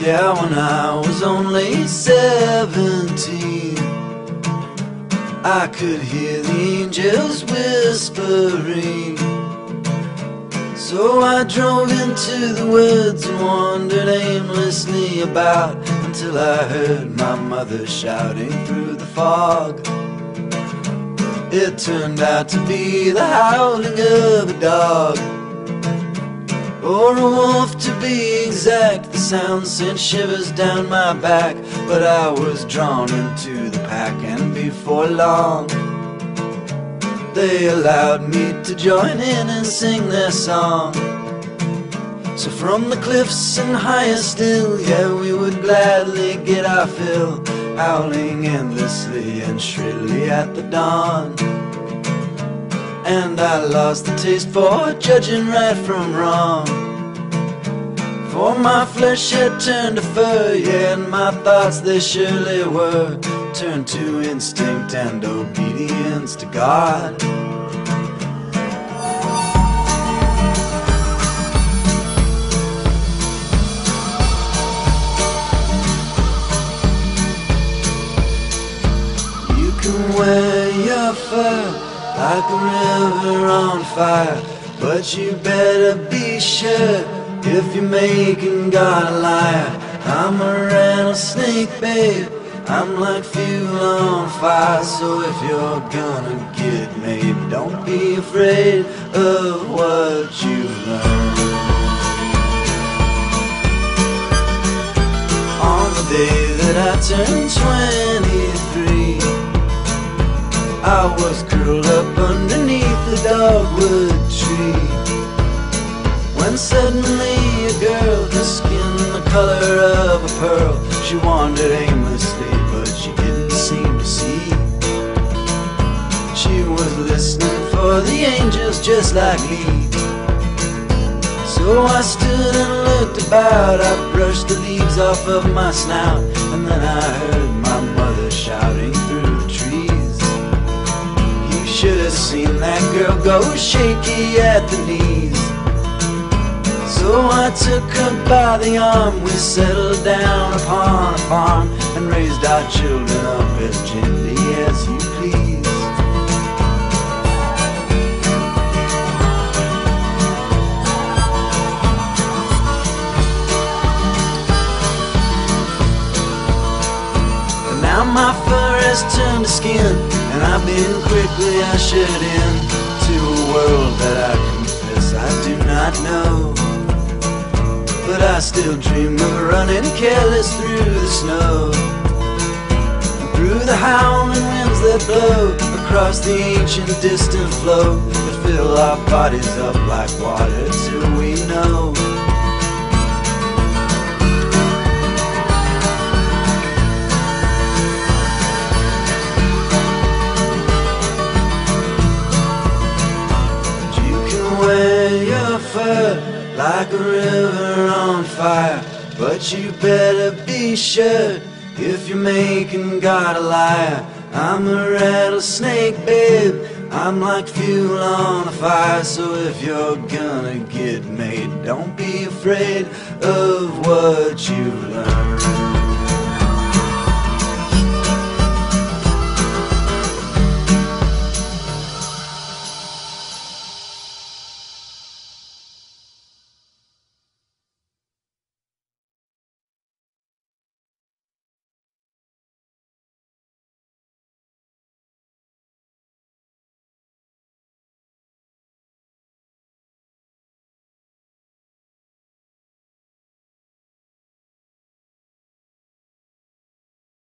Yeah, when I was only 17, I could hear the angels whispering. So I drove into the woods and wandered aimlessly about until I heard my mother shouting through the fog. It turned out to be the howling of a dog, or a wolf to be exact. The sound sent shivers down my back, but I was drawn into the pack, and before long they allowed me to join in and sing their song. So from the cliffs and higher still, yeah, we would gladly get our fill, howling endlessly and shrilly at the dawn. And I lost the taste for judging right from wrong, for my flesh had turned to fur, yeah, and my thoughts they surely were turned to instinct and obedience to God. You can wear your fur like a river on fire, but you better be sure if you're making God a liar. I'm a rattlesnake, babe, I'm like fuel on fire. So if you're gonna get made, don't be afraid of what you learn. On the day that I turned 23, I was curled up underneath the dogwood tree, when suddenly a girl, her skin the color of a pearl, she wandered aimlessly, but she didn't seem to see. She was listening for the angels just like me. So I stood and looked about, I brushed the leaves off of my snout, and then I heard my mother shouting through the trees. You should have seen that girl go shaky at the knees. So I took her by the arm, we settled down upon a farm and raised our children up as gently as you please. But now my fur has turned to skin, and I've been quickly ushered in to a world that I confess I do not know. But I still dream of running careless through the snow, and through the howling winds that blow across the ancient distant flow that fill our bodies up like water till we know. But you can wear your fur like a river on fire, but you better be sure if you're making God a liar. I'm a rattlesnake, babe, I'm like fuel on a fire. So if you're gonna get made, don't be afraid of what you learn.